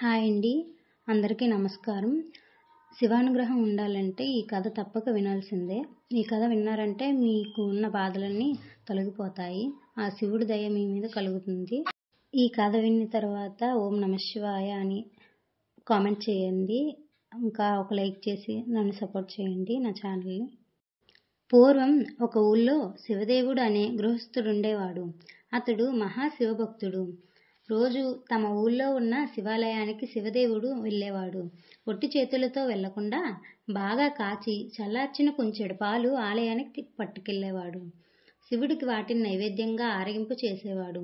Hi అండి. అందరికీ నమస్కారం. శివానుగ్రహం ఉండాలంటే ఈ కథ తప్పక వినాల్సిందే. ఈ కథ విన్నారంటే మీకు ఉన్న బాధలన్నీ తొలగిపోతాయి. ఆ శివుడి దయ మీ మీద కలుగుతుంది. ఈ కథ విన్న తర్వాత ఓం నమఃశివాయ అని కామెంట్ చేయండి. ఇంకా ఒక లైక్ చేసి నన్ను సపోర్ట్ చేయండి నా ఛానల్ని. పూర్వం ఒక ఊళ్ళో శివదేవుడు అనే గృహస్థుడుండేవాడు. అతడు మహాశివభక్తుడు. రోజు తమ ఊళ్ళో ఉన్న శివాలయానికి శివదేవుడు వెళ్ళేవాడు. ఒట్టి చేతులతో వెళ్లకుండా బాగా కాచి చల్లార్చిన కొంచెడు పాలు ఆలయానికి పట్టుకెళ్లేవాడు. శివుడికి వాటిని నైవేద్యంగా ఆరగింపు చేసేవాడు.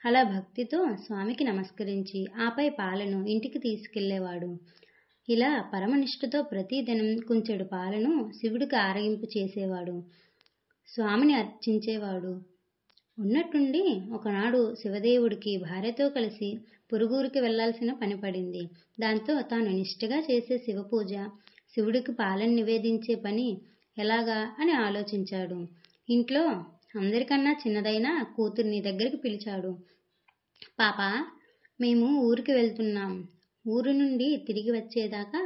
అలా భక్తితో స్వామికి నమస్కరించి ఆపై పాలను ఇంటికి తీసుకెళ్లేవాడు. ఇలా పరమనిష్ఠతో ప్రతిదినం కొంచెడు పాలను శివుడికి ఆరగింపు చేసేవాడు. స్వామిని అర్చించేవాడు. ఉన్నట్టుండి ఒకనాడు శివదేవుడికి భార్యతో కలిసి పొరుగురికి వెళ్లాల్సిన పని పడింది. దాంతో తాను నిష్ఠగా చేసే శివపూజ, శివుడికి పాలను నివేదించే పని ఎలాగా అని ఆలోచించాడు. ఇంట్లో అందరికన్నా చిన్నదైన కూతుర్ని దగ్గరికి పిలిచాడు. పాపా, మేము ఊరికి వెళ్తున్నాం. ఊరు నుండి తిరిగి వచ్చేదాకా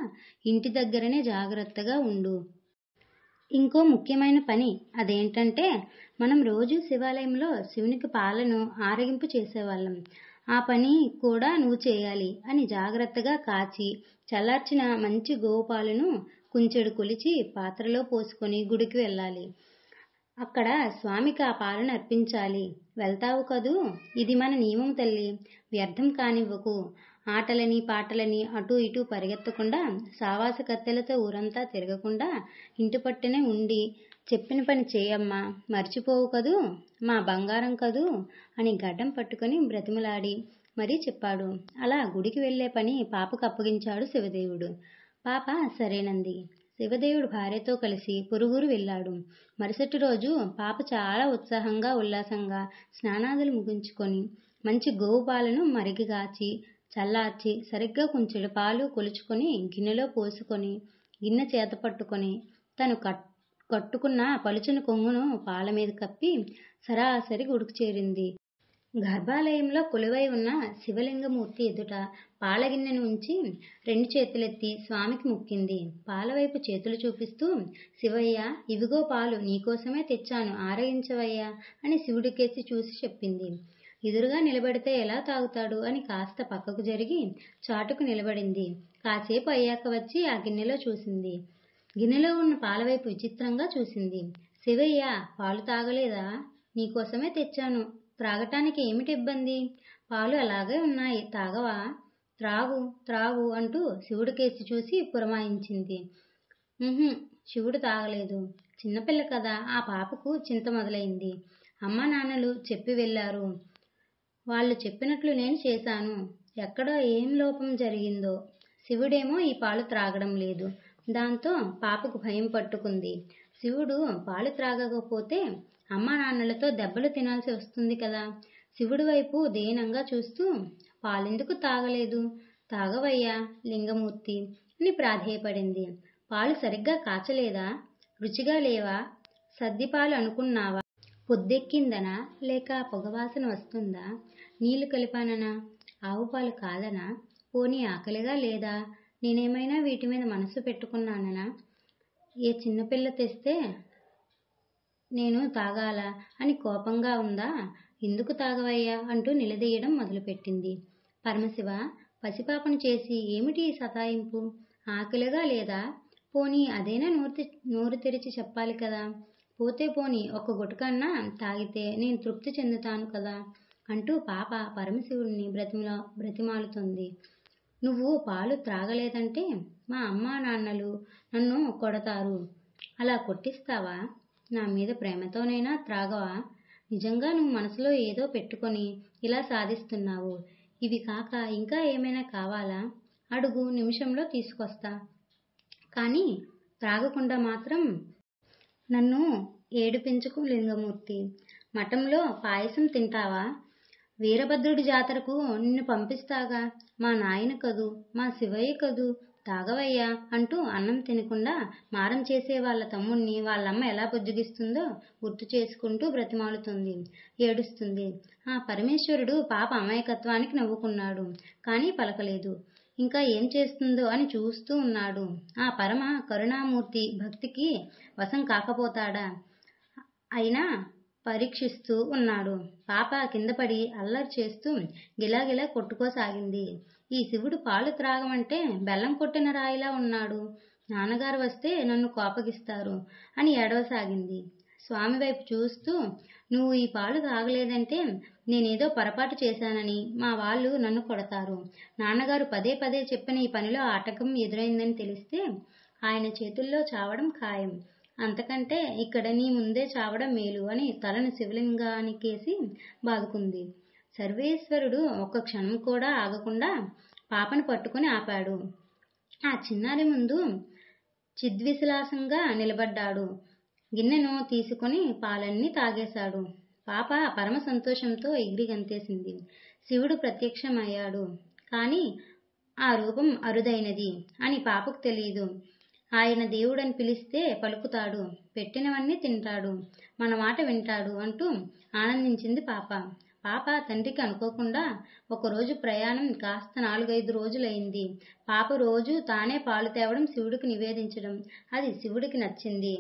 ఇంటి దగ్గరనే జాగ్రత్తగా ఉండు. ఇంకో ముఖ్యమైన పని అదేంటంటే మనం రోజు శివాలయంలో శివునికి పాలను ఆరగింపు చేసేవాళ్ళం. ఆ పని కూడా నువ్వు చేయాలి అని జాగ్రత్తగా కాచి చల్లార్చిన మంచి గోవు పాలను కుంచెడు కొలిచి పాత్రలో పోసుకొని గుడికి వెళ్ళాలి. అక్కడ స్వామికి ఆ పాలను అర్పించాలి. వెళ్తావు కదూ? ఇది మన నియమం తల్లి. వ్యర్థం కానివ్వకు. ఆటలని పాటలని అటూ ఇటూ పరిగెత్తకుండా, సావాస కత్తెలతో ఊరంతా తిరగకుండా ఇంటి పట్టునే ఉండి చెప్పిన పని చేయమ్మా, మర్చిపోవు కదూ, మా బంగారం కదూ అని గడ్డం పట్టుకొని బ్రతిమలాడి మరీ చెప్పాడు. అలా గుడికి వెళ్లే పని పాపకు అప్పగించాడు శివదేవుడు. పాప సరేనంది. శివదేవుడు భార్యతో కలిసి పొరుగురు వెళ్ళాడు. మరుసటి రోజు పాప చాలా ఉత్సాహంగా ఉల్లాసంగా స్నానాదులు ముగించుకొని మంచి గోవు పాలను మరిగిగాచి చల్లార్చి సరిగ్గా కొంచెడు పాలు కొలుచుకొని గిన్నెలో పోసుకొని గిన్నె చేత పట్టుకొని తను కట్టుకున్న పలుచని కొంగును పాల మీద కప్పి సరాసరి గుడికి చేరింది. గర్భాలయంలో కొలువై ఉన్న శివలింగమూర్తి ఎదుట పాలగిన్నెను ఉంచి రెండు చేతులెత్తి స్వామికి మొక్కింది. పాలవైపు చేతులు చూపిస్తూ, శివయ్య, ఇవిగో పాలు నీకోసమే తెచ్చాను, ఆరగించవయ్యా అని శివుడికేసి చూసి చెప్పింది. ఎదురుగా నిలబడితే ఎలా తాగుతాడు అని కాస్త పక్కకు జరిగి చాటుకు నిలబడింది. కాసేపు అయ్యాక వచ్చి ఆ గిన్నెలో చూసింది. గిన్నెలో ఉన్న పాలవైపు విచిత్రంగా చూసింది. శివయ్య, పాలు తాగలేదా? నీకోసమే తెచ్చాను. త్రాగటానికి ఏమిటి ఇబ్బంది? పాలు అలాగే ఉన్నాయి, తాగవా? త్రాగు త్రాగు అంటూ శివుడికేసి చూసి పురమాయించింది. శివుడు తాగలేదు. చిన్నపిల్ల కదా, ఆ పాపకు చింత మొదలైంది. అమ్మా నాన్నలు చెప్పి వెళ్ళారు. వాళ్ళు చెప్పినట్లు నేను చేశాను. ఎక్కడో ఏం లోపం జరిగిందో. శివుడేమో ఈ పాలు త్రాగడం లేదు. దాంతో పాపకు భయం పట్టుకుంది. శివుడు పాలు త్రాగకపోతే అమ్మా నాన్నలతో దెబ్బలు తినాల్సి వస్తుంది కదా. శివుడి వైపు దీనంగా చూస్తూ, పాలెందుకు తాగలేదు? తాగవయ్యా లింగమూర్తి అని ప్రాధేయపడింది. పాలు సరిగ్గా కాచలేదా? రుచిగా లేవా? సద్దిపాలు అనుకున్నావా? పొద్దెక్కిందనా లేక పొగవాసన వస్తుందా? నీళ్లు కలిపాననా? ఆవు పాలు కాదనా? పోనీ ఆకలిగా లేదా? నేనేమైనా వీటి మీద మనసు పెట్టుకున్నాననా? ఏ చిన్నపిల్ల తెస్తే నేను తాగాలా అని కోపంగా ఉందా? ఎందుకు తాగవయ్యా అంటూ నిలదీయడం మొదలుపెట్టింది. పరమశివ, పసిపాపను చేసి ఏమిటి ఈ సతాయింపు? ఆకలిగా లేదా? పోనీ అదేనా నోరు తెరిచి చెప్పాలి కదా. పోతే పోనీ ఒక్క గుటకన్నా తాగితే నేను తృప్తి చెందుతాను కదా అంటూ పాప పరమశివుడిని బ్రతిమాలుతుంది. నువ్వు పాలు త్రాగలేదంటే మా అమ్మా నాన్నలు నన్ను కొడతారు. అలా కొట్టిస్తావా? నా మీద ప్రేమతోనైనా త్రాగవా? నిజంగా నువ్వు మనసులో ఏదో పెట్టుకొని ఇలా సాధిస్తున్నావు. ఇవి కాక ఇంకా ఏమైనా కావాలా? అడుగు, నిమిషంలో తీసుకొస్తా. కానీ త్రాగకుండా మాత్రం నన్ను ఏడిపించకు లింగమూర్తి. మఠంలో పాయసం తింటావా? వీరభద్రుడి జాతరకు నిన్ను పంపిస్తాగా. మా నాయన కదూ, మా శివయ్య కదూ, తాగవయ్యా అంటూ అన్నం తినకుండా మారం చేసే వాళ్ళ తమ్ముణ్ణి వాళ్ళమ్మ ఎలా బుజ్జగిస్తుందో గుర్తు చేసుకుంటూ బ్రతిమాలుతుంది, ఏడుస్తుంది. ఆ పరమేశ్వరుడు పాప అమాయకత్వానికి నవ్వుకున్నాడు, కానీ పలకలేదు. ఇంకా ఏం చేస్తుందో అని చూస్తూ ఉన్నాడు. ఆ పరమ కరుణామూర్తి భక్తికి వశం కాకపోతాడా? అయినా పరీక్షిస్తూ ఉన్నాడు. పాప కిందపడి అల్లరి చేస్తూ గిలాగిలా కొట్టుకోసాగింది. ఈ శివుడు పాలు త్రాగమంటే బెల్లం కొట్టిన రాయిలా ఉన్నాడు. నాన్నగారు వస్తే నన్ను కోపగిస్తారు అని ఏడవసాగింది. స్వామి వైపు చూస్తూ, నువ్వు ఈ పాలు తాగలేదంటే నేనేదో పొరపాటు చేశానని మా వాళ్ళు నన్ను కొడతారు. నాన్నగారు పదే పదే చెప్పిన ఈ పనిలో ఆటంకం ఎదురైందని తెలిస్తే ఆయన చేతుల్లో చావడం ఖాయం. అంతకంటే ఇక్కడ నీ ముందే చావడం మేలు అని తలను శివలింగానికేసి బాదుకుంది. సర్వేశ్వరుడు ఒక్క క్షణం కూడా ఆగకుండా పాపను పట్టుకుని ఆపాడు. ఆ చిన్నారి ముందు చిద్విలాసంగా నిలబడ్డాడు. గిన్నెను తీసుకుని పాలన్నీ తాగేశాడు. పాప పరమ సంతోషంతో ఎగిరి గంతేసింది. శివుడు ప్రత్యక్షమయ్యాడు. కానీ ఆ రూపం అరుదైనది అని పాపకు తెలియదు. ఆయన దేవుడని పిలిస్తే పలుకుతాడు, పెట్టినవన్నీ తింటాడు, మన మాట వింటాడు అంటూ ఆనందించింది పాప. పాప తండ్రికి అనుకోకుండా ఒకరోజు ప్రయాణం కాస్త 4-5 రోజులైంది. పాప రోజు తానే పాలు తేవడం, శివుడికి నివేదించడం, అది శివుడికి నచ్చింది.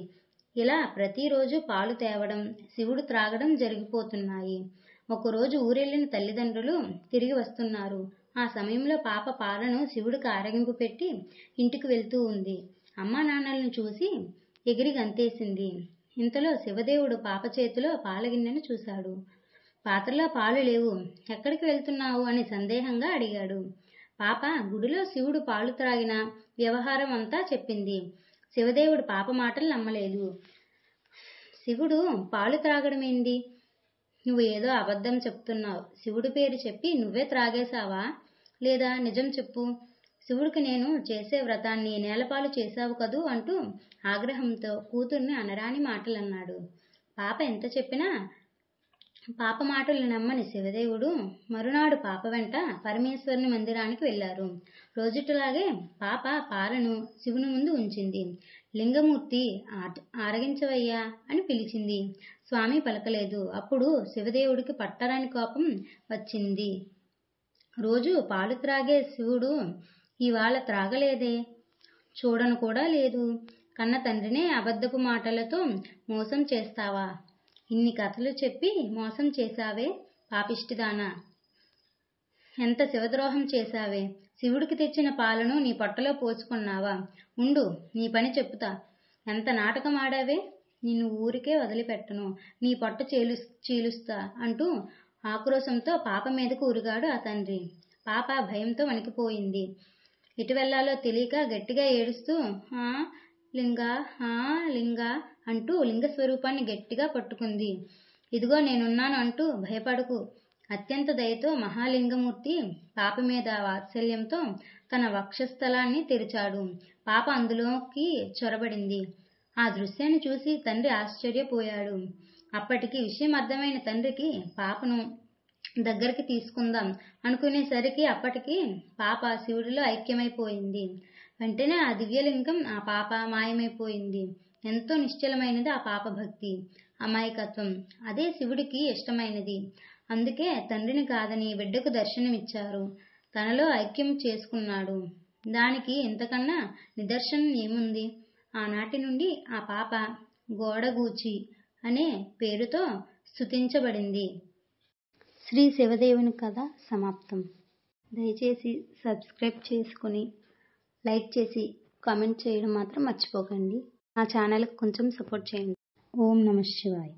ఇలా ప్రతిరోజు పాలు తేవడం, శివుడు త్రాగడం జరిగిపోతున్నాయి. ఒకరోజు ఊరెళ్ళిన తల్లిదండ్రులు తిరిగి వస్తున్నారు. ఆ సమయంలో పాప పాలను శివుడికి ఆరగింపు పెట్టి ఇంటికి వెళ్తూ ఉంది. అమ్మా నాన్నలను చూసి ఎగిరి గంతేసింది. ఇంతలో శివదేవుడు పాప చేతిలో పాలగిన్నెను చూశాడు. పాత్రలో పాలు లేవు. ఎక్కడికి వెళ్తున్నావు అని సందేహంగా అడిగాడు. పాప గుడిలో శివుడు పాలు త్రాగిన వ్యవహారం అంతా చెప్పింది. శివదేవుడు పాప మాటలు నమ్మలేదు. శివుడు పాలు త్రాగడమేంది? నువ్వు ఏదో అబద్ధం చెప్తున్నావు. శివుడి పేరు చెప్పి నువ్వే త్రాగేశావా? లేదా నిజం చెప్పు. శివుడికి నేను చేసే వ్రతాన్ని నేలపాలు చేశావు కదూ అంటూ ఆగ్రహంతో కూతుర్ని అనరాని మాటలన్నాడు. పాప ఎంత చెప్పినా పాప మాటలు నమ్మని శివదేవుడు మరునాడు పాప వెంట పరమేశ్వరుని మందిరానికి వెళ్లారు. రోజులాగే పాప పాలను శివుని ముందు ఉంచింది. లింగమూర్తి ఆరగించవయ్యా అని పిలిచింది. స్వామి పలకలేదు. అప్పుడు శివదేవుడికి పట్టరాని కోపం వచ్చింది. రోజు పాలు త్రాగే శివుడు ఇవాళ త్రాగలేదే, చూడను కూడా లేదు. కన్న తండ్రినే అబద్ధపు మాటలతో మోసం చేస్తావా? ఇన్ని కథలు చెప్పి మోసం చేశావే పాపిష్టిదానా! ఎంత శివద్రోహం చేశావే! శివుడికి తెచ్చిన పాలను నీ పొట్టలో పోసుకున్నావా? ఉండు, నీ పని చెప్పుతా. ఎంత నాటకం ఆడావే! నిన్ను ఊరికే వదిలిపెట్టను, నీ పొట్ట చీలుస్తా అంటూ ఆక్రోశంతో పాప మీదకు ఉరిగాడు ఆ తండ్రి. పాప భయంతో వణికిపోయింది. ఎటు వెళ్లాలో తెలియక గట్టిగా ఏడుస్తూ ఆ లింగా, ఆ లింగా అంటూ లింగస్వరూపాన్ని గట్టిగా పట్టుకుంది. ఇదిగో నేనున్నాను అంటూ భయపడకు. అత్యంత దయతో మహాలింగమూర్తి పాప మీద వాత్సల్యంతో తన వక్షస్థలాన్ని తెరిచాడు. పాప అందులోకి చొరబడింది. ఆ దృశ్యాన్ని చూసి తండ్రి ఆశ్చర్యపోయాడు. అప్పటికి విషయం అర్థమైన తండ్రికి పాపను దగ్గరికి తీసుకుందాం అనుకునేసరికి అప్పటికి పాప శివుడిలో ఐక్యమైపోయింది. వెంటనే ఆ దివ్యలింగం, ఆ పాప మాయమైపోయింది. ఎంతో నిశ్చలమైనది ఆ పాప భక్తి, అమాయకత్వం. అదే శివుడికి ఇష్టమైనది. అందుకే తండ్రిని కాదని బిడ్డకు దర్శనమిచ్చారు. తనలో ఐక్యం చేసుకున్నాడు. దానికి ఇంతకన్నా నిదర్శనం ఏముంది? ఆనాటి నుండి ఆ పాప గోడగూచి అనే పేరుతో స్తుతించబడింది. శ్రీ శివదేవుని కథ సమాప్తం. దయచేసి సబ్స్క్రైబ్ చేసుకుని లైక్ చేసి కామెంట్ చేయడం మాత్రం మర్చిపోకండి. నా ఛానల్కి కొంచెం సపోర్ట్ చేయండి. ఓం నమః శివాయ.